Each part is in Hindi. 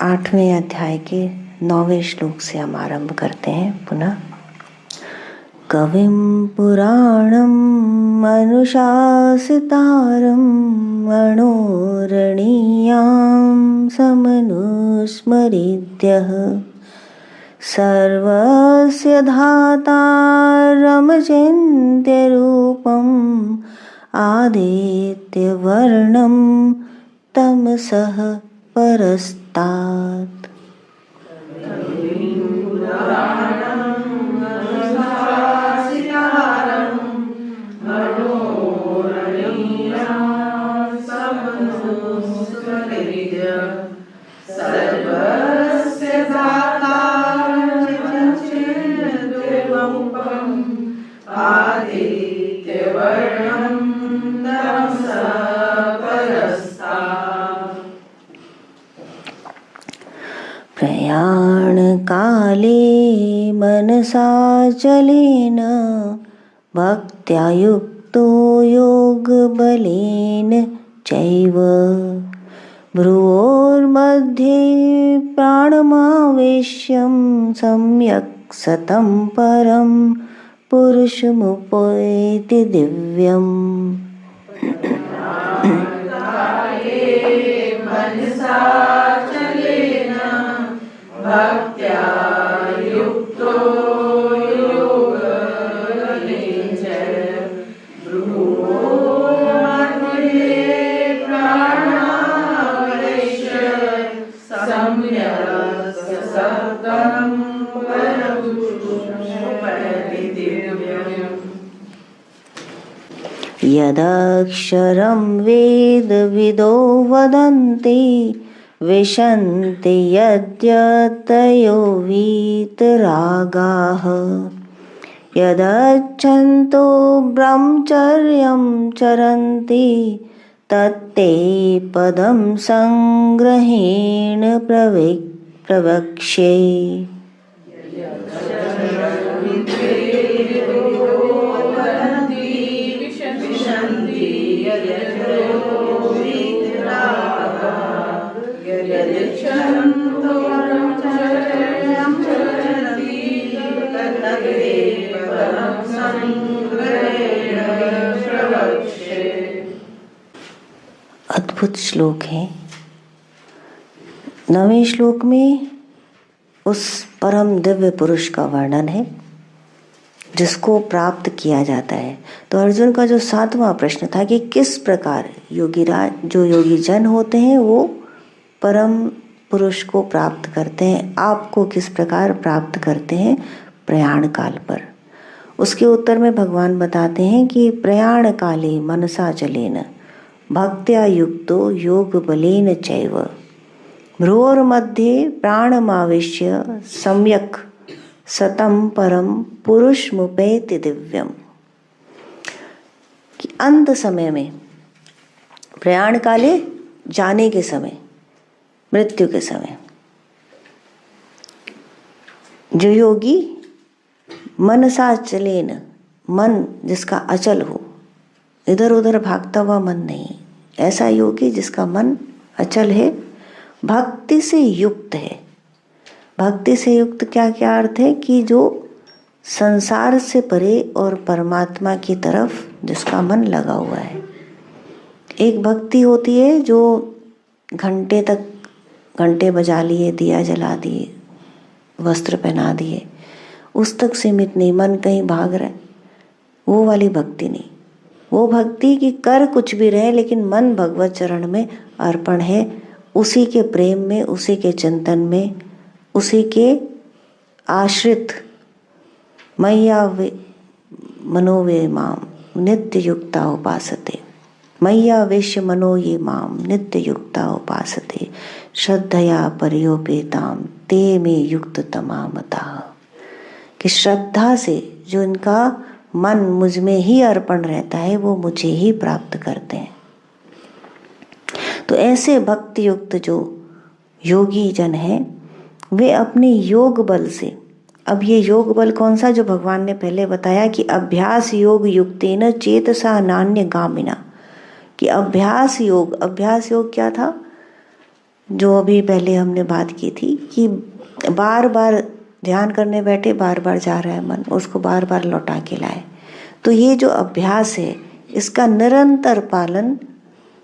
8वें अध्याय के 9वें श्लोक से हम आरंभ करते हैं पुनः। कविं पुराणम् अनुशासितारं मनोरणीयां समनुस्मरित्यः सर्वस्य धातारमचिन्त्यरूपम् आदित्यवर्णं तमसः परस्तात्। प्रयाणकाले मनसाचलेन भक्त्या युक्तो योगबलेन चैव भ्रुवोर्मध्ये प्राणमावेश्यं सम्यक् सतं परं पुरुषमुपैति दिव्यम्। भक्त्या युक्तो योगबलेन भ्रुवोर्मध्ये प्राणावेश्य सम्यक् सतं परं पुरुषमुपैति दिव्यम्। यदक्षरं वेदविदो वदन्ति विशन्ति यद्यतयो वीतरागाः यदच्छन्तो ब्रह्मचर्यं चरन्ति तत्ते पदं संग्रहेण प्रवक्ष्ये। अद्भुत श्लोक है। 9वें श्लोक में उस परम दिव्य पुरुष का वर्णन है जिसको प्राप्त किया जाता है। तो अर्जुन का जो 7वां प्रश्न था कि किस प्रकार योगीराज जो योगी जन होते हैं वो परम पुरुष को प्राप्त करते हैं, आपको किस प्रकार प्राप्त करते हैं प्रयाण काल पर। उसके उत्तर में भगवान बताते हैं कि प्रयाण काले मनसा चलेन भक्त्या युक्तो योग बलेन चैव भ्रुवोर्मध्ये प्राणमावेश्य सम्यक् सतं परम पुरुषमुपैति दिव्यम। कि अंत समय में, प्रयाण काले जाने के समय, मृत्यु के समय, जो योगी मनसा चलेन, मन जिसका अचल हो, इधर उधर भागता हुआ मन नहीं, ऐसा योगी जिसका मन अचल है, भक्ति से युक्त है। भक्ति से युक्त क्या क्या अर्थ है कि जो संसार से परे और परमात्मा की तरफ जिसका मन लगा हुआ है। एक भक्ति होती है जो घंटे बजा लिए, दिया जला दिए, वस्त्र पहना दिए, उस तक सीमित नहीं, मन कहीं भाग रहा है, वो वाली भक्ति नहीं। वो भक्ति कि कर कुछ भी रहे लेकिन मन भगवत चरण में अर्पण है, उसी के प्रेम में, उसी के चिंतन में, उसी के आश्रित। मय्या मनो वे माम नित्य युक्ता उपासते, मय्या वेश्य मनो ये माम नित्य युक्ता उपासते श्रद्धया पर्योपेताम ते में युक्त तमामता। कि श्रद्धा से जो इनका मन मुझ में ही अर्पण रहता है वो मुझे ही प्राप्त करते हैं। तो ऐसे भक्ति युक्त जो योगी जन हैं वे अपने योग बल से, अब ये योग बल कौन सा, जो भगवान ने पहले बताया कि अभ्यास योग युक्तेन चेतसा नान्य गामिना, कि अभ्यास योग क्या था जो अभी पहले हमने बात की थी कि बार बार ध्यान करने बैठे, बार बार जा रहा है मन, उसको बार बार लौटा के लाए। तो ये जो अभ्यास है, इसका निरंतर पालन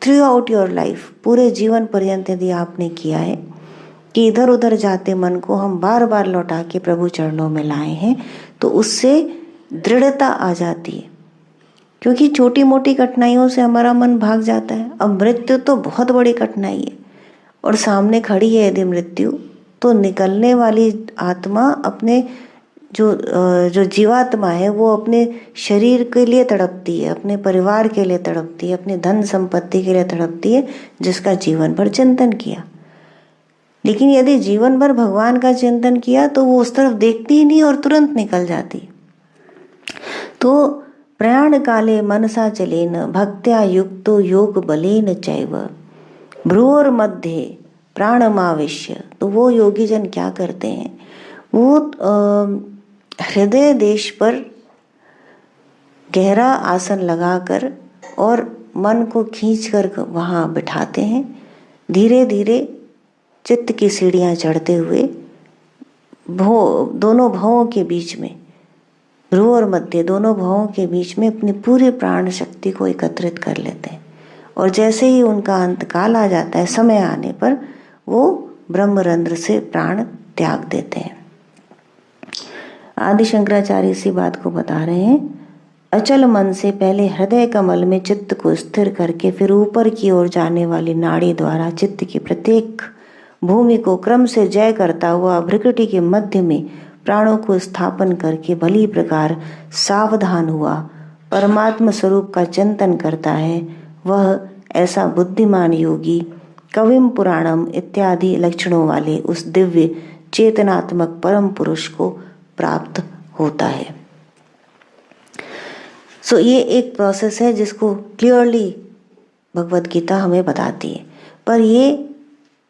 थ्रू आउट योर लाइफ, पूरे जीवन पर्यंत यदि आपने किया है कि इधर उधर जाते मन को हम बार बार लौटा के प्रभु चरणों में लाए हैं, तो उससे दृढ़ता आ जाती है। क्योंकि छोटी मोटी कठिनाइयों से हमारा मन भाग जाता है। अब मृत्यु तो बहुत बड़ी कठिनाई है, और सामने खड़ी है यदि मृत्यु, तो निकलने वाली आत्मा अपने जो जीवात्मा है वो अपने शरीर के लिए तड़पती है, अपने परिवार के लिए तड़पती है, अपने धन संपत्ति के लिए तड़पती है, जिसका जीवन भर चिंतन किया। लेकिन यदि जीवन भर भगवान का चिंतन किया तो वो उस तरफ देखती ही नहीं और तुरंत निकल जाती। तो प्रयाण काले मनसा चलेन भक्त्या युक्तो योग बलेन चैव भ्रूर मध्य प्राणमाविश्य। तो वो योगी जन क्या करते हैं, वो हृदय देश पर गहरा आसन लगाकर और मन को खींचकर वहाँ बिठाते हैं। धीरे धीरे चित्त की सीढ़ियाँ चढ़ते हुए दोनों भवों के बीच में, भ्रू और मध्य दोनों भवों के बीच में अपनी पूरी प्राण शक्ति को एकत्रित कर लेते हैं। और जैसे ही उनका अंतकाल आ जाता है, समय आने पर वो ब्रह्मरंध्र से प्राण त्याग देते हैं। आदि शंकराचार्य इसी बात को बता रहे हैं। अचल मन से पहले हृदय कमल में चित्त को स्थिर करके फिर ऊपर की ओर जाने वाली नाड़ी द्वारा चित्त की प्रत्येक भूमि को क्रम से जय करता हुआ भ्रिकुटी के मध्य में प्राणों को स्थापन करके भली प्रकार सावधान हुआ परमात्मा स्वरूप का चिंतन करता है, वह ऐसा बुद्धिमान योगी कविम पुराणम इत्यादि लक्षणों वाले उस दिव्य चेतनात्मक परम पुरुष को प्राप्त होता है। सो ये एक प्रोसेस है जिसको क्लियरली भगवत गीता हमें बताती है। पर ये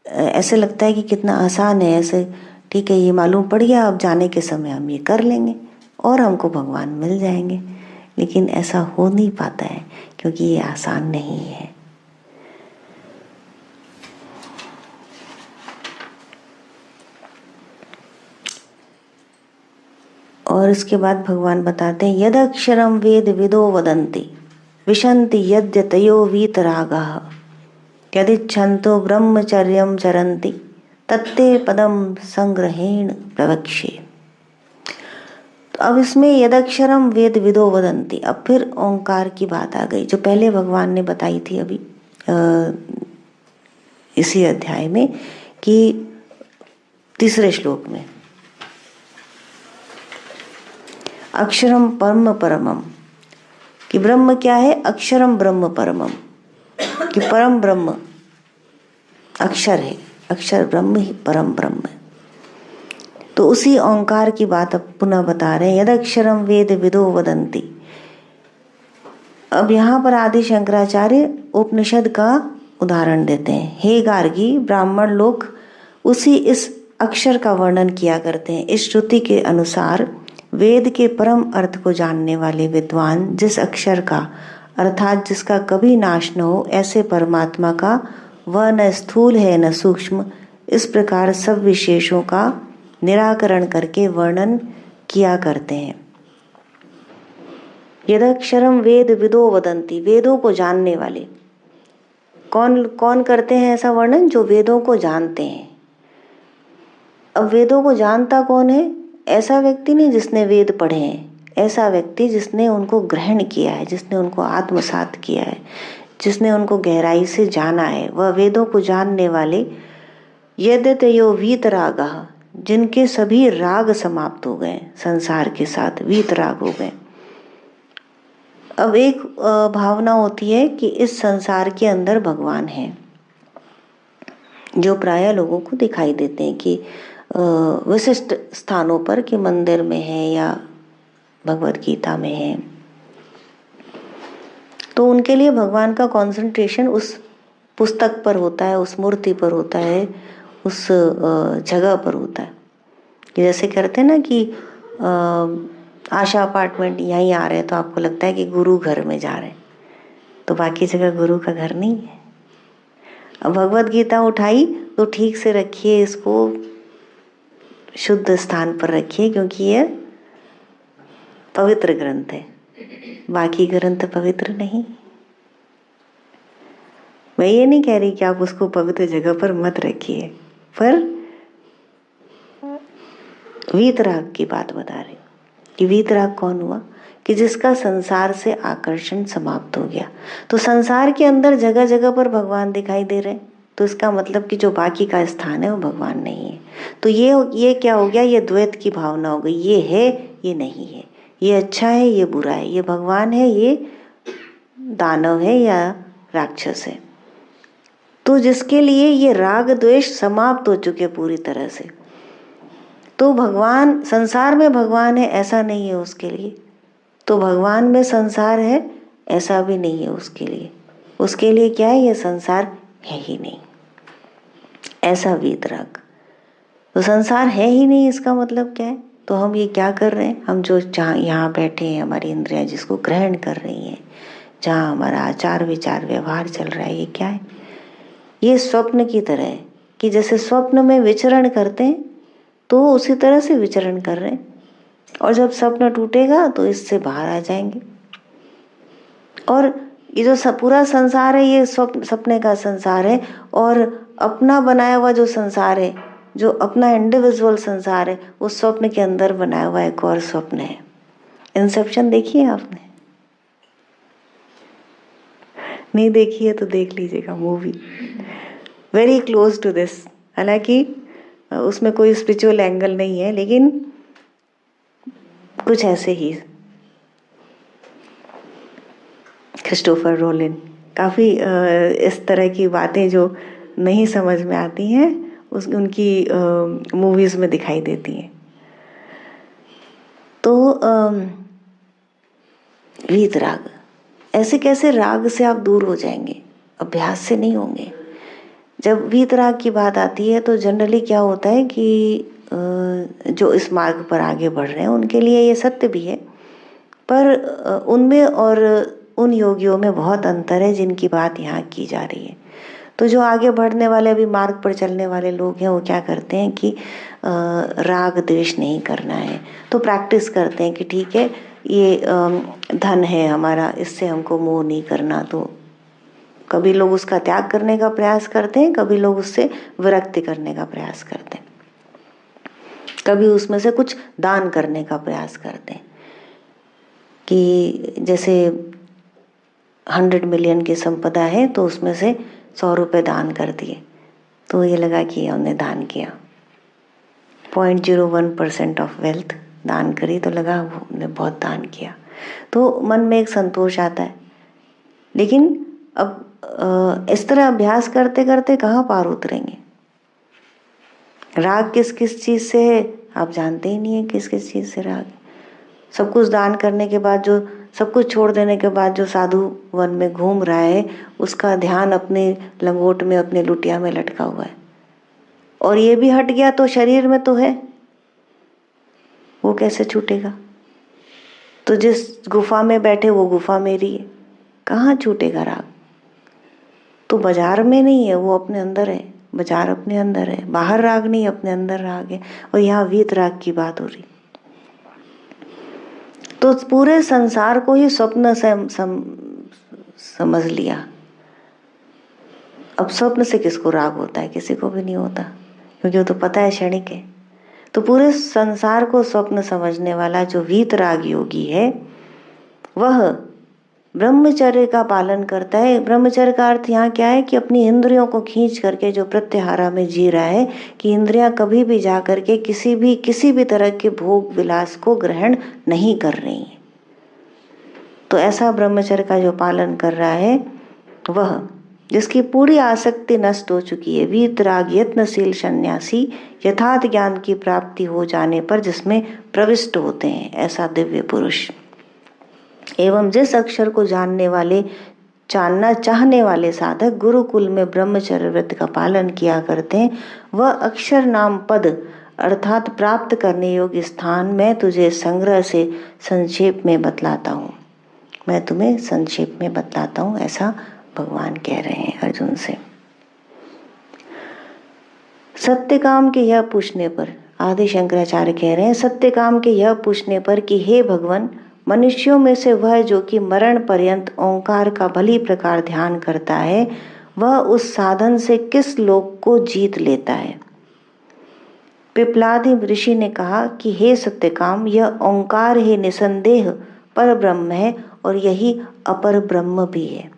ऐसे लगता है कि कितना आसान है, ऐसे ठीक है, ये मालूम पड़ गया, अब जाने के समय हम ये कर लेंगे और हमको भगवान मिल जाएंगे। लेकिन ऐसा हो नहीं पाता है, क्योंकि ये आसान नहीं है। और इसके बाद भगवान बताते हैं, यद अक्षरम वेद विदो वदन्ति विशन्ति यद्यतयो वीतरागः यदिच्छन्तो ब्रह्मचर्यं चरन्ति तत्ते पदम संग्रहेण प्रवक्ष्ये। तो अब इसमें यदक्षरम वेद विदो वदन्ति, अब फिर ओंकार की बात आ गई, जो पहले भगवान ने बताई थी अभी इसी अध्याय में, कि तीसरे श्लोक में अक्षरम परम परमम, कि ब्रह्म क्या है, अक्षरम ब्रह्म परमम, कि परम ब्रह्म अक्षर है, अक्षर ब्रह्म ही परम ब्रह्म है। तो उसी ओंकार की बात अब पुनः बता रहे हैं, यदक्षरम वेद विदो वदन्ति। अब यहाँ पर आदि शंकराचार्य उपनिषद का उदाहरण देते हैं। हे गार्गी, ब्राह्मण लोग उसी इस अक्षर का वर्णन किया करते हैं। इस श्रुति के अनुसार वेद के परम अर्थ को जानने वाले विद्वान जिस अक्षर का, अर्थात जिसका कभी नाश न हो, ऐसे परमात्मा का, वह न स्थूल है न सूक्ष्म, इस प्रकार सब विशेषों का निराकरण करके वर्णन किया करते हैं। यदक्षरम वेद विदो वदन्ति, वेदों को जानने वाले कौन कौन करते हैं ऐसा वर्णन, जो वेदों को जानते हैं। अब वेदों को जानता कौन है, ऐसा व्यक्ति नहीं जिसने वेद पढ़े हैं, ऐसा व्यक्ति जिसने उनको ग्रहण किया है, जिसने उनको आत्मसात किया है, जिसने उनको गहराई से जाना है, वह वेदों को जानने वाले। यद्यतयो वीतरागः, जिनके सभी राग समाप्त हो गए, संसार के साथ वीतराग हो गए। अब एक भावना होती है कि इस संसार के अंदर भगवान है, जो प्रायः लोगों को दिखाई देते हैं कि विशिष्ट स्थानों पर, कि मंदिर में है या भगवत गीता में है। तो उनके लिए भगवान का कंसंट्रेशन उस पुस्तक पर होता है, उस मूर्ति पर होता है, उस जगह पर होता है। जैसे कहते हैं ना कि आशा अपार्टमेंट यहीं आ रहे हैं तो आपको लगता है कि गुरु घर में जा रहे हैं, तो बाकी जगह गुरु का घर नहीं है। अब भगवत गीता उठाई तो ठीक से रखिए, इसको शुद्ध स्थान पर रखिए, क्योंकि ये पवित्र ग्रंथ है, बाकी ग्रंथ पवित्र नहीं। मैं ये नहीं कह रही कि आप उसको पवित्र जगह पर मत रखिए, पर वीतराग की बात बता रही हूँ कि वीतराग कौन हुआ कि जिसका संसार से आकर्षण समाप्त हो गया। तो संसार के अंदर जगह जगह पर भगवान दिखाई दे रहे, तो इसका मतलब कि जो बाकी का स्थान है वो भगवान नहीं है। तो ये क्या हो गया, ये द्वैत की भावना हो गई, ये है ये नहीं है, ये अच्छा है ये बुरा है, ये भगवान है ये दानव है या राक्षस है। तो जिसके लिए ये राग द्वेष समाप्त हो चुके पूरी तरह से, तो भगवान संसार में भगवान है ऐसा नहीं है उसके लिए, तो भगवान में संसार है ऐसा भी नहीं है उसके लिए। उसके लिए क्या है, ये संसार है ही नहीं, ऐसा वीतराग। तो संसार है ही नहीं, इसका मतलब क्या है, तो हम ये क्या कर रहे हैं, हम जो जहाँ यहाँ बैठे हैं, हमारी इंद्रियां जिसको ग्रहण कर रही हैं, जहाँ हमारा आचार विचार व्यवहार चल रहा है, ये क्या है, ये स्वप्न की तरह है कि जैसे स्वप्न में विचरण करते हैं तो उसी तरह से विचरण कर रहे हैं, और जब स्वप्न टूटेगा तो इससे बाहर आ जाएंगे। और ये जो पूरा संसार है ये सपने का संसार है, और अपना बनाया हुआ जो संसार है, जो अपना इंडिविजुअल संसार है, उस स्वप्न के अंदर बनाया हुआ एक और स्वप्न है। इंसेप्शन देखी है आपने? नहीं देखी है तो देख लीजिएगा, movie very close to this. हालांकि उसमें कोई स्पिरिचुअल एंगल नहीं है, लेकिन कुछ ऐसे ही। क्रिस्टोफर रोलिन काफ़ी इस तरह की बातें जो नहीं समझ में आती हैं उनकी मूवीज़ में दिखाई देती हैं। तो वीतराग, ऐसे कैसे राग से आप दूर हो जाएंगे, अभ्यास से नहीं होंगे। जब वीतराग की बात आती है तो जनरली क्या होता है कि जो इस मार्ग पर आगे बढ़ रहे हैं उनके लिए ये सत्य भी है, पर उनमें और उन योगियों में बहुत अंतर है जिनकी बात यहाँ की जा रही है। तो जो आगे बढ़ने वाले, अभी मार्ग पर चलने वाले लोग हैं, वो क्या करते हैं कि राग द्वेष नहीं करना है, तो प्रैक्टिस करते हैं कि ठीक है ये धन है हमारा, इससे हमको मोह नहीं करना। तो कभी लोग उसका त्याग करने का प्रयास करते हैं, कभी लोग उससे विरक्ति करने का प्रयास करते हैं, कभी उसमें से कुछ दान करने का प्रयास करते हैं कि जैसे 100 मिलियन की संपदा है तो उसमें से 100 रुपये दान कर दिए, तो ये लगा कि हमने दान किया। 0.01% ऑफ वेल्थ दान करी तो लगा हमने बहुत दान किया, तो मन में एक संतोष आता है। लेकिन अब इस तरह अभ्यास करते करते कहाँ पार उतरेंगे। राग किस किस चीज़ से है आप जानते ही नहीं है, किस किस चीज़ से राग। सब कुछ दान करने के बाद, जो सब कुछ छोड़ देने के बाद जो साधु वन में घूम रहा है, उसका ध्यान अपने लंगोट में, अपने लुटिया में लटका हुआ है, और ये भी हट गया तो शरीर में तो है, वो कैसे छूटेगा। तो जिस गुफा में बैठे वो गुफा मेरी है, कहाँ छूटेगा राग। तो बाजार में नहीं है, वो अपने अंदर है, बाजार अपने अंदर है, बाहर राग नहीं, अपने अंदर राग है। और यहाँ वीत राग की बात हो रही। तो पूरे संसार को ही स्वप्न से समझ लिया। अब स्वप्न से किसको राग होता है, किसी को भी नहीं होता, क्योंकि वो तो पता है क्षणिक है। तो पूरे संसार को स्वप्न समझने वाला जो वीतराग योगी है, वह ब्रह्मचर्य का पालन करता है। ब्रह्मचर्य का अर्थ यहाँ क्या है कि अपनी इंद्रियों को खींच करके जो प्रत्याहारा में जी रहा है, कि इंद्रियां कभी भी जा करके किसी भी तरह के भोग विलास को ग्रहण नहीं कर रही हैं। तो ऐसा ब्रह्मचर्य का जो पालन कर रहा है, वह जिसकी पूरी आसक्ति नष्ट हो चुकी है, वीतराग यत्नशील सन्यासी यथार्थ ज्ञान की प्राप्ति हो जाने पर जिसमें प्रविष्ट होते हैं, ऐसा दिव्य पुरुष। एवं जिस अक्षर को जानना चाहने वाले साधक गुरुकुल में ब्रह्मचर्य व्रत का पालन किया करते हैं, वह अक्षर नाम पद अर्थात प्राप्त करने योग्य स्थान मैं तुझे संग्रह से संक्षेप में बतलाता हूँ। मैं तुम्हें संक्षेप में बतलाता हूँ, ऐसा भगवान कह रहे हैं अर्जुन से। सत्यकाम के यह पूछने पर, आदि शंकराचार्य कह रहे हैं, सत्यकाम के यह पूछने पर कि हे भगवान, मनुष्यों में से वह जो कि मरण पर्यंत ओंकार का भली प्रकार ध्यान करता है, वह उस साधन से किस लोक को जीत लेता है। पिपलादि ऋषि ने कहा कि हे सत्यकाम, यह ओंकार ही निसंदेह पर ब्रह्म है और यही अपर ब्रह्म भी है।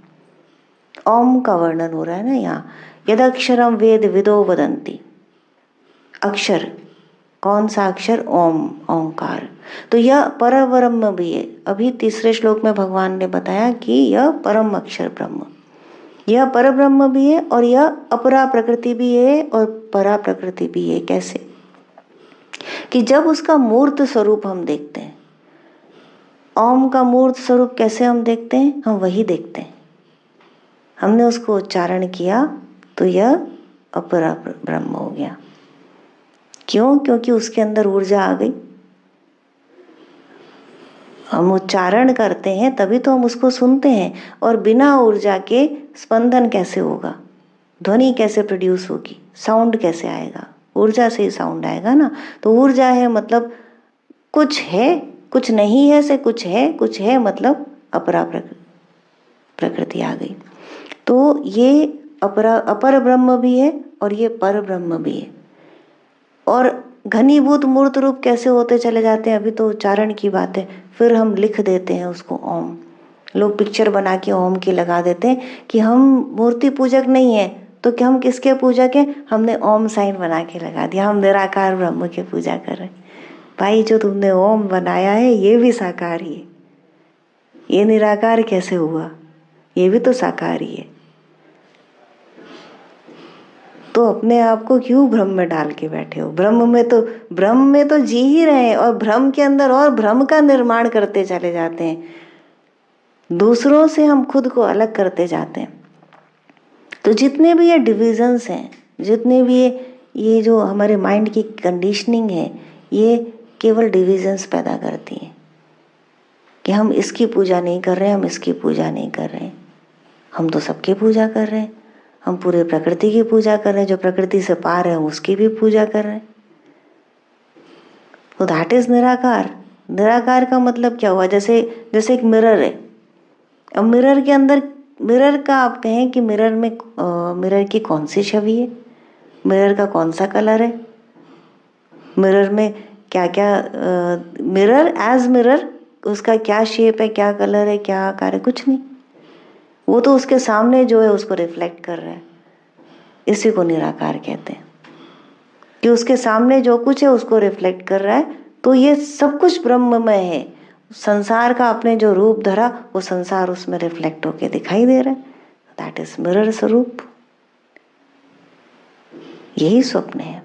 ओम का वर्णन हो रहा है ना यहाँ। यदक्षरम वेद विदो वदंती, अक्षर, कौन सा अक्षर? ओम, ओंकार। तो यह पर ब्रह्म भी है। अभी तीसरे श्लोक में भगवान ने बताया कि यह परम अक्षर ब्रह्म, यह पर ब्रह्म भी है और यह अपरा प्रकृति भी है और परा प्रकृति भी है। कैसे? कि जब उसका मूर्त स्वरूप हम देखते हैं, ओम का मूर्त स्वरूप कैसे हम देखते हैं? हम वही देखते हैं। हमने उसको उच्चारण किया तो यह अपरा ब्रह्म हो गया। क्यों? क्योंकि उसके अंदर ऊर्जा आ गई। हम उच्चारण करते हैं तभी तो हम उसको सुनते हैं, और बिना ऊर्जा के स्पंदन कैसे होगा? ध्वनि कैसे प्रोड्यूस होगी? साउंड कैसे आएगा? ऊर्जा से ही साउंड आएगा ना। तो ऊर्जा है मतलब कुछ है, कुछ नहीं है से कुछ है मतलब अपरा प्रकृति आ गई। तो ये अपर ब्रह्म भी है और ये पर ब्रह्म भी है। और घनीभूत मूर्त रूप कैसे होते चले जाते हैं? अभी तो उच्चारण की बात है, फिर हम लिख देते हैं उसको ओम। लोग पिक्चर बना के ओम की लगा देते हैं कि हम मूर्ति पूजक नहीं है, तो क्या हम किसके पूजक हैं? हमने ओम साइन बना के लगा दिया, हम निराकार ब्रह्म की पूजा कर रहे हैं। भाई, जो तुमने ओम बनाया है ये भी साकार ही है, ये निराकार कैसे हुआ? ये भी तो साकार ही है। तो अपने आप को क्यों भ्रम में डाल के बैठे हो? ब्रह्म में तो जी ही रहे हैं, और भ्रम के अंदर और भ्रम का निर्माण करते चले जाते हैं। दूसरों से हम खुद को अलग करते जाते हैं। तो जितने भी ये डिविजन्स हैं, जितने भी ये जो हमारे माइंड की कंडीशनिंग है, ये केवल डिविजन्स पैदा करती हैं कि हम इसकी पूजा नहीं कर रहे, हम इसकी पूजा नहीं कर रहे। हम तो सबकी पूजा कर रहे हैं। हम पूरे प्रकृति की पूजा कर रहे हैं, जो प्रकृति से पार है उसकी भी पूजा कर रहे हैं। तो दैट इज निराकार। निराकार का मतलब क्या हुआ? जैसे एक मिरर है। अब मिरर के अंदर, मिरर का आप कहें कि मिरर की कौन सी छवि है, मिरर का कौन सा कलर है, मिरर में क्या क्या, मिरर एज मिरर उसका क्या शेप है, क्या कलर है, क्या आकार है? कुछ नहीं। वो तो उसके सामने जो है उसको रिफ्लेक्ट कर रहा है। इसी को निराकार कहते हैं कि उसके सामने जो कुछ है उसको रिफ्लेक्ट कर रहा है। तो ये सब कुछ ब्रह्ममय है। संसार का आपने जो रूप धरा, वो संसार उसमें रिफ्लेक्ट होके दिखाई दे रहा है। दैट इज मिरर स्वरूप। यही स्वप्न है।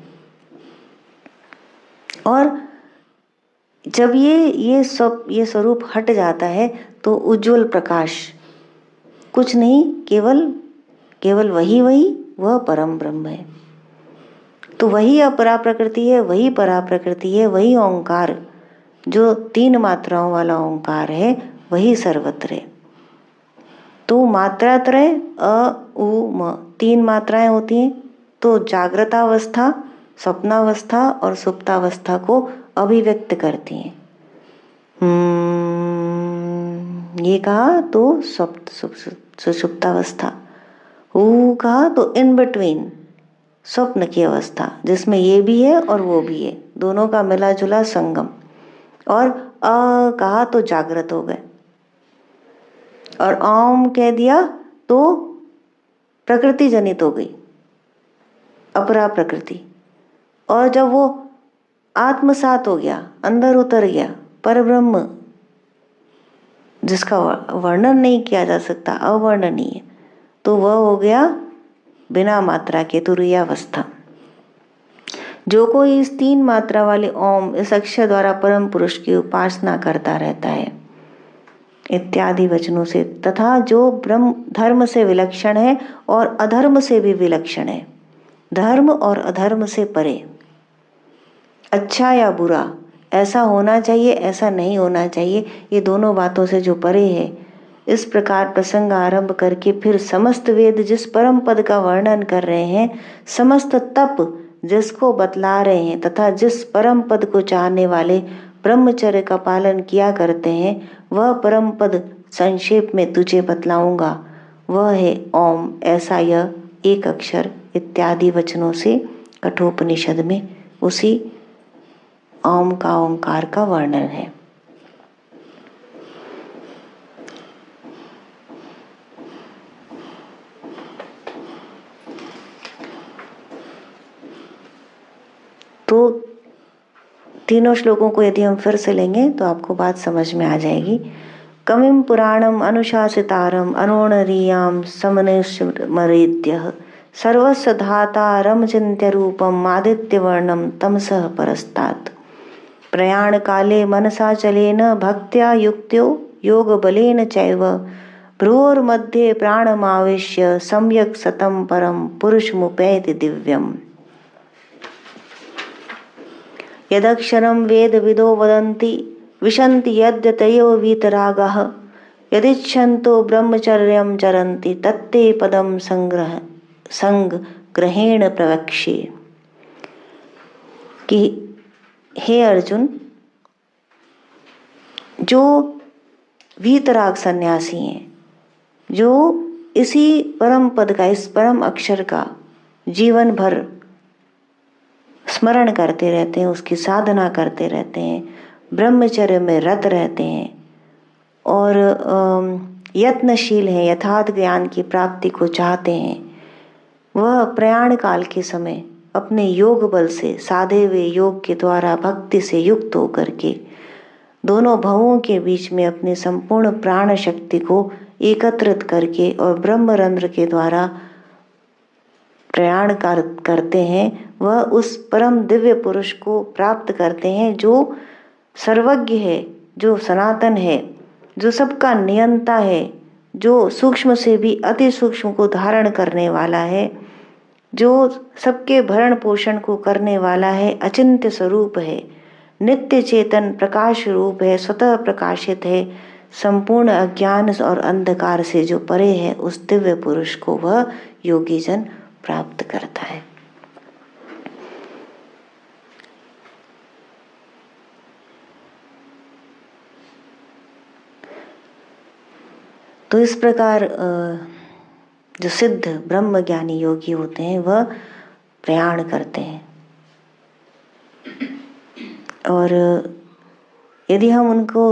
और जब ये स्वरूप हट जाता है तो उज्जवल प्रकाश, कुछ नहीं, केवल वही वह परम ब्रह्म है। तो वही अपरा प्रकृति है, वही परा प्रकृति है, वही ओंकार, जो 3 मात्राओं वाला ओंकार है, वही सर्वत्र है। तो मात्रात्रय अ उ म 3 मात्राएं होती हैं। तो जागृतावस्था, स्वप्नावस्था और सुप्तावस्था को अभिव्यक्त करती हैं। ये कहा तो सुषुप्तावस्था, कहा तो इन बिटवीन स्वप्न की अवस्था, जिसमें ये भी है और वो भी है, दोनों का मिला जुला संगम। और कहा तो जागृत हो गए, और ओम कह दिया तो प्रकृति जनित हो गई, अपरा प्रकृति। और जब वो आत्मसात हो गया, अंदर उतर गया, पर ब्रह्म जिसका वर्णन नहीं किया जा सकता, अवर्णनीय, तो वह हो गया बिना मात्रा के तुरीयावस्था। जो कोई इस 3 मात्रा वाले ओम, इस अक्षर द्वारा परम पुरुष की उपासना करता रहता है इत्यादि वचनों से, तथा जो ब्रह्म धर्म से विलक्षण है और अधर्म से भी विलक्षण है, धर्म और अधर्म से परे, अच्छा या बुरा, ऐसा होना चाहिए, ऐसा नहीं होना चाहिए, ये दोनों बातों से जो परे है, इस प्रकार प्रसंग आरंभ करके फिर समस्त वेद जिस परम पद का वर्णन कर रहे हैं, समस्त तप जिसको बतला रहे हैं तथा जिस परम पद को चाहने वाले ब्रह्मचर्य का पालन किया करते हैं, वह परम पद संक्षेप में तुझे बतलाऊंगा। वह है ओम। ऐसा यह एक अक्षर इत्यादि वचनों से कठोपनिषद में उसी ओम का, ओंकार का वर्णन है। तो तीनों श्लोकों को यदि हम फिर से लेंगे तो आपको बात समझ में आ जाएगी। कमिम पुराणम अनुशासितारम अनोणरीयाम समनुस्मरेद्यः सर्वस्य धातारम चिन्त्य रूपम आदित्य वर्णम तमसः परस्तात्। प्रयाण काले मनसा चलेन भक्त्या युक्त्यो योग बलेन चैव भ्रुवोर्मध्ये प्राणमावेश्य सम्यक् सतं परम पुरुषमुपैति दिव्यम्। यदक्षरं वेद विदो वदन्ति विशन्ति यद्यतयो वीतरागः यदिच्छन्तो ब्रह्मचर्यं चरन्ति तत्ते पदं संग्रहेण प्रवक्ष्ये। कि हे अर्जुन, जो वीतराग सन्यासी हैं, जो इसी परम पद का, इस परम अक्षर का जीवन भर स्मरण करते रहते हैं, उसकी साधना करते रहते हैं, ब्रह्मचर्य में रत रहते हैं और यत्नशील हैं, यथार्थ ज्ञान की प्राप्ति को चाहते हैं, वह प्रयाण काल के समय अपने योग बल से, साधे हुए योग के द्वारा भक्ति से युक्त होकर के दोनों भवों के बीच में अपने संपूर्ण प्राण शक्ति को एकत्रित करके और ब्रह्मरंध्र के द्वारा प्रयाण करते हैं, वह उस परम दिव्य पुरुष को प्राप्त करते हैं जो सर्वज्ञ है, जो सनातन है, जो सबका नियंता है, जो सूक्ष्म से भी अति सूक्ष्म को धारण करने वाला है, जो सबके भरण पोषण को करने वाला है, अचिंत्य स्वरूप है, नित्य चेतन प्रकाश रूप है, स्वतः प्रकाशित है, संपूर्ण अज्ञान और अंधकार से जो परे है, उस दिव्य पुरुष को वह योगी जन प्राप्त करता है। तो इस प्रकार जो सिद्ध ब्रह्म ज्ञानी योगी होते हैं वह प्रयाण करते हैं। और यदि हम उनको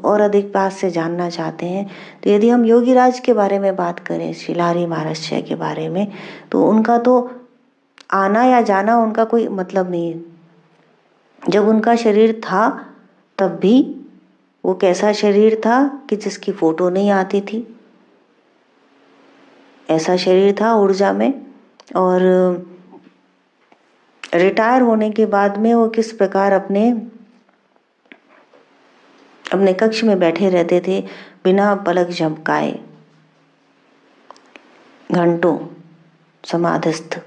और अधिक बात से जानना चाहते हैं तो यदि हम योगीराज के बारे में बात करें, शिलारी महाराज के बारे में, तो उनका तो आना या जाना उनका कोई मतलब नहीं है। जब उनका शरीर था तब भी वो कैसा शरीर था कि जिसकी फोटो नहीं आती थी, ऐसा शरीर था ऊर्जा में। और रिटायर होने के बाद में वो किस प्रकार अपने कक्ष में बैठे रहते थे बिना पलक झपकाए, घंटों समाधिस्थ,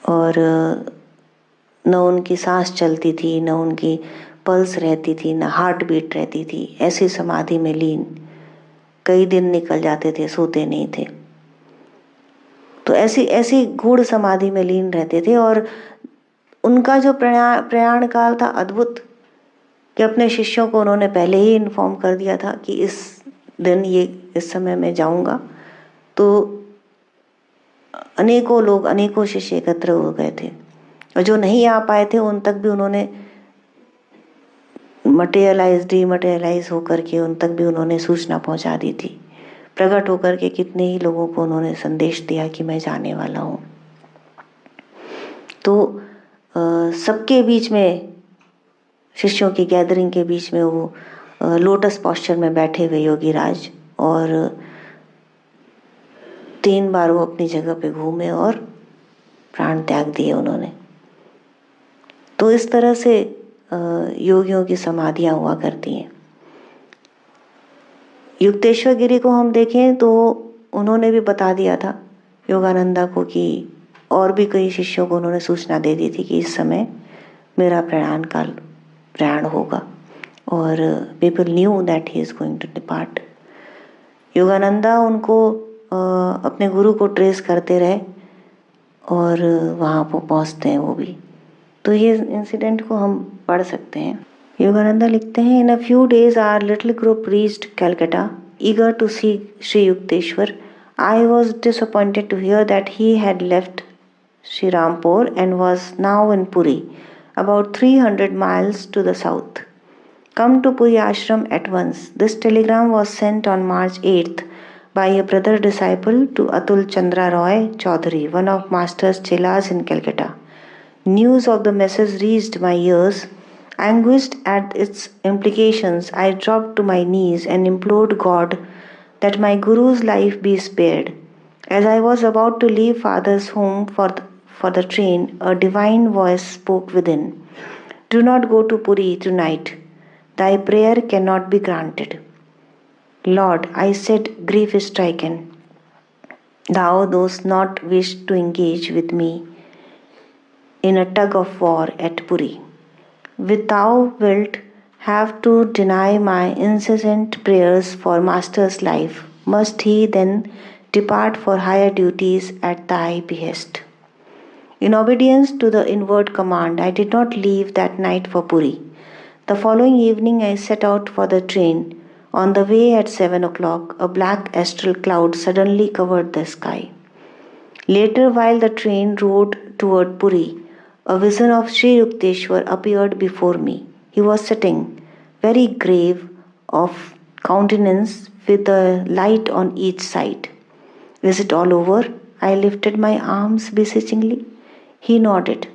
और न उनकी सांस चलती थी, न उनकी पल्स रहती थी, न हार्ट बीट रहती थी, ऐसी समाधि में लीन कई दिन निकल जाते थे, सोते नहीं थे। तो ऐसी गूढ़ समाधि में लीन रहते थे। और उनका जो प्रयाण काल था अद्भुत, कि अपने शिष्यों को उन्होंने पहले ही इन्फॉर्म कर दिया था कि इस दिन इस समय मैं जाऊंगा। तो अनेकों लोग, अनेकों शिष्य एकत्र हो गए थे, और जो नहीं आ पाए थे उन तक भी उन्होंने डीमटेरियलाइज होकर के उन तक भी उन्होंने सूचना पहुंचा दी थी। प्रकट होकर के कितने ही लोगों को उन्होंने संदेश दिया कि मैं जाने वाला हूँ। तो सबके बीच में, शिष्यों की गैदरिंग के बीच में वो लोटस पोस्चर में बैठे हुए योगीराज, और 3 बार वो अपनी जगह पे घूमे और प्राण त्याग दिए उन्होंने। तो इस तरह से योगियों की समाधियां हुआ करती हैं। युक्तेश्वर गिरी को हम देखें तो उन्होंने भी बता दिया था योगानंदा को कि, और भी कई शिष्यों को उन्होंने सूचना दे दी थी कि इस समय मेरा प्रयाण होगा, और people knew that he is going to depart. Yogananda उनको अपने गुरु को ट्रेस करते रहे और वहाँ पर पहुँचते हैं वो भी। तो ये इंसिडेंट को हम पढ़ सकते हैं। योगानंदा लिखते हैं, in a few days our little group reached Calcutta eager to see Shri Yukteswar. I was disappointed to hear that he had left Srirampur and was now in Puri, about 300 miles to the south. Come to Puri Ashram at once. This telegram was sent on March 8th by a brother disciple to Atul Chandra Roy Chaudhary, one of Master's chelas in Calcutta. News of the message reached my ears. Anguished at its implications, I dropped to my knees and implored God that my Guru's life be spared. As I was about to leave Father's home for the train, a divine voice spoke within. Do not go to Puri tonight. Thy prayer cannot be granted. Lord, I said, grief stricken, thou dost not wish to engage with me in a tug of war at Puri. With thou wilt have to deny my incessant prayers for Master's life. Must he then depart for higher duties at thy behest? In obedience to the inward command, I did not leave that night for Puri. The following evening, I set out for the train. On the way at 7 o'clock, a black astral cloud suddenly covered the sky. Later, while the train rode toward Puri, a vision of Sri Yukteswar appeared before me. He was sitting, very grave of countenance, with a light on each side. Is it all over? I lifted my arms beseechingly. He nodded,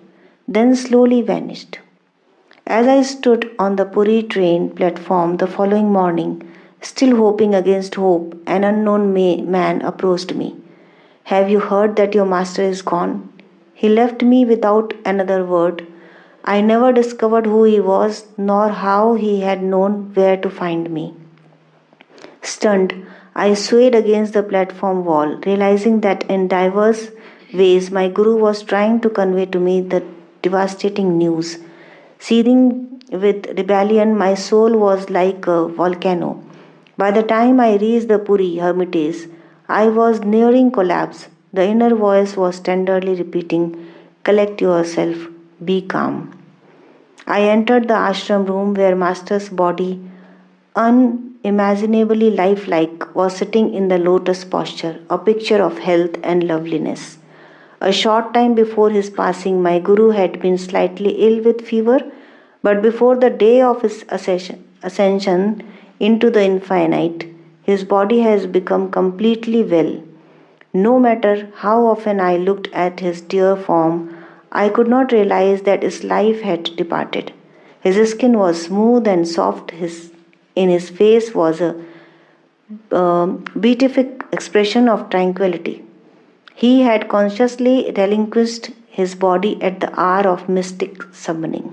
then slowly vanished. As I stood on the Puri train platform the following morning, still hoping against hope, an unknown man approached me. Have you heard that your master is gone? He left me without another word. I never discovered who he was, nor how he had known where to find me. Stunned, I swayed against the platform wall, realizing that in diverse ways my Guru was trying to convey to me the devastating news. Seething with rebellion, my soul was like a volcano. By the time I reached the Puri hermitage, I was nearing collapse. The inner voice was tenderly repeating, collect yourself, be calm. I entered the ashram room where Master's body, unimaginably lifelike, was sitting in the lotus posture, a picture of health and loveliness. A short time before his passing, my Guru had been slightly ill with fever, but before the day of his ascension into the infinite, his body has become completely well. No matter how often I looked at his dear form, I could not realize that his life had departed. His skin was smooth and soft, in his face was a beatific expression of tranquility. He had consciously relinquished his body at the hour of mystic summoning.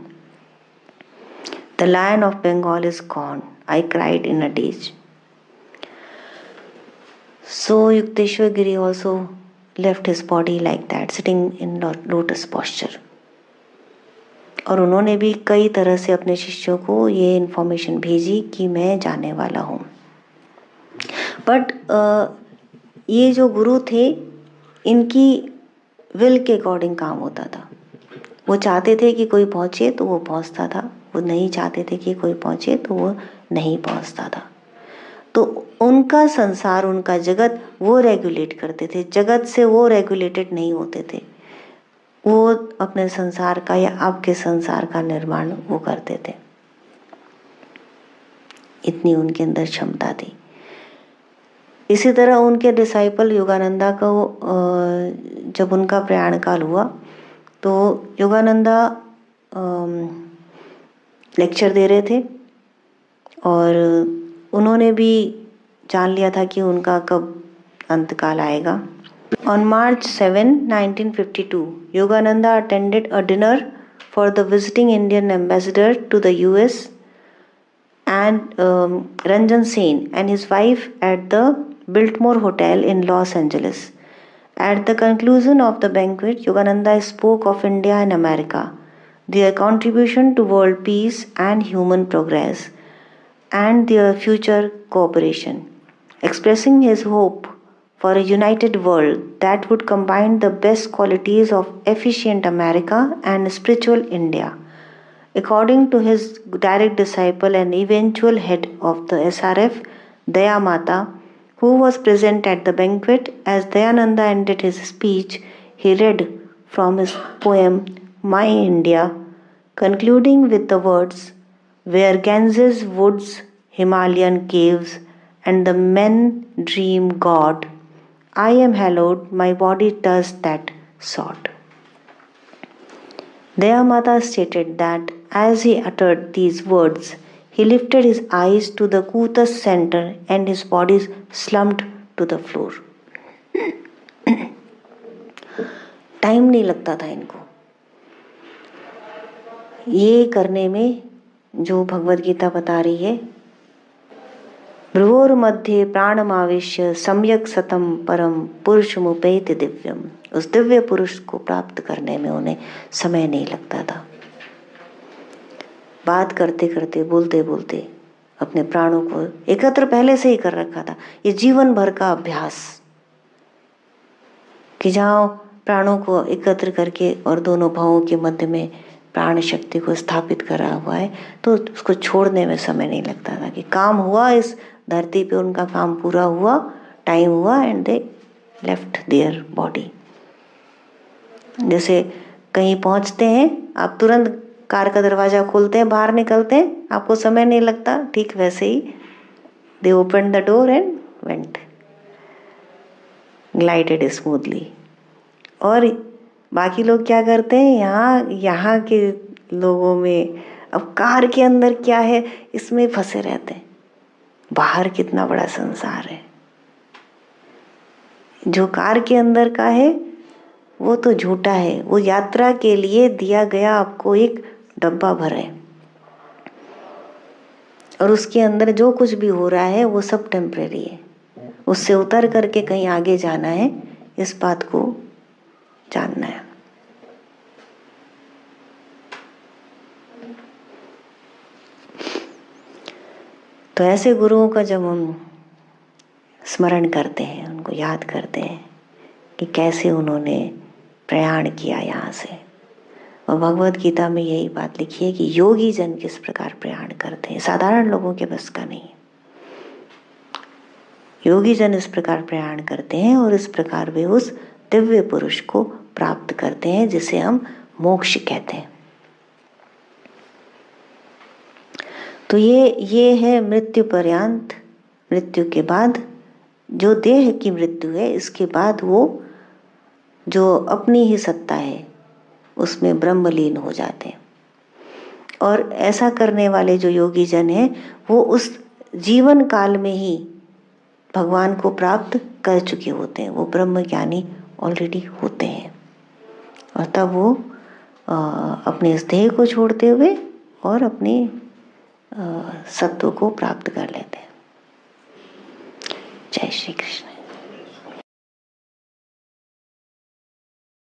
The lion of Bengal is gone, I cried in a daze. So Yukteswar Giri also left his body like that, sitting in lotus posture. और उन्होंने भी कई तरह से अपने शिष्यों को ये इन्फॉर्मेशन भेजी कि मैं जाने वाला हूँ। बट ये जो गुरु थे, इनकी विल के अकॉर्डिंग काम होता था। वो चाहते थे कि कोई पहुँचे तो वो पहुँचता था, वो नहीं चाहते थे कि कोई पहुँचे तो वो नहीं पहुँचता था। तो उनका संसार, उनका जगत वो रेगुलेट करते थे, जगत से वो रेगुलेटेड नहीं होते थे। वो अपने संसार का या आपके संसार का निर्माण वो करते थे। इतनी उनके अंदर क्षमता थी। इसी तरह उनके डिसाइपल योगानंदा को जब उनका प्रयाण काल हुआ तो योगानंदा लेक्चर दे रहे थे और उन्होंने भी जान लिया था कि उनका कब अंतकाल आएगा। On March 7, 1952, Yogananda attended a dinner for the visiting Indian ambassador to the US and Ranjan Sen and his wife at the Biltmore Hotel in Los Angeles. At the conclusion of the banquet, Yogananda spoke of India and America, their contribution to world peace and human progress, and their future cooperation, expressing his hope for a united world that would combine the best qualities of efficient America and spiritual India. According to his direct disciple and eventual head of the SRF, Daya Mata, who was present at the banquet, as Dayananda ended his speech, he read from his poem My India, concluding with the words, "Where Ganges woods, Himalayan caves, and the men dream God, I am hallowed, my body does that sort." Dayamata stated that as he uttered these words, he lifted his eyes to the Kutas center and his body slumped to the floor. Time नहीं लगता था इनको ये करने में, जो भगवद गीता बता रही है, भ्रुवोर मध्ये प्राणमावेश्य सम्यक सतम परम पुरुषमुपैति दिव्यम। उस दिव्य पुरुष को प्राप्त करने में उन्हें समय नहीं लगता था। बात करते करते, बोलते बोलते अपने प्राणों को एकत्र पहले से ही कर रखा था। ये जीवन भर का अभ्यास कि जहाँ प्राणों को एकत्र करके और दोनों भावों के मध्य में प्राण शक्ति को स्थापित करा हुआ है, तो उसको छोड़ने में समय नहीं लगता था कि काम हुआ, इस धरती पे उनका काम पूरा हुआ, टाइम हुआ, and they left their body. जैसे कहीं पहुंचते हैं, आप तुरंत कार का दरवाजा खोलते हैं, बाहर निकलते हैं, आपको समय नहीं लगता, ठीक वैसे ही they open the door and went, glided smoothly. और बाकी लोग क्या करते हैं, यहाँ के लोगों में अब कार के अंदर क्या है इसमें फंसे रहते हैं। बाहर कितना बड़ा संसार है, जो कार के अंदर का है वो तो झूठा है, वो यात्रा के लिए दिया गया आपको एक डब्बा भर है, और उसके अंदर जो कुछ भी हो रहा है वो सब टेम्परेरी है। उससे उतर करके कहीं आगे जाना है, इस बात को जानना है। तो ऐसे गुरुओं का जब हम स्मरण करते हैं, उनको याद करते हैं कि कैसे उन्होंने प्रयाण किया यहाँ से, और भगवद गीता में यही बात लिखी है कि योगी जन किस प्रकार प्रयाण करते हैं, साधारण लोगों के बस का नहीं। योगी जन इस प्रकार प्रयाण करते हैं और इस प्रकार वे उस दिव्य पुरुष को प्राप्त करते हैं जिसे हम मोक्ष कहते हैं। तो ये है मृत्यु पर्यंत, मृत्यु के बाद जो देह की मृत्यु है, इसके बाद वो जो अपनी ही सत्ता है उसमें ब्रह्मलीन हो जाते हैं। और ऐसा करने वाले जो योगी जन हैं वो उस जीवन काल में ही भगवान को प्राप्त कर चुके होते हैं, वो ब्रह्म ज्ञानी ऑलरेडी होते हैं, और तब वो अपने इस देह को छोड़ते हुए और अपने सत्व को प्राप्त कर लेते हैं। जय श्री कृष्ण।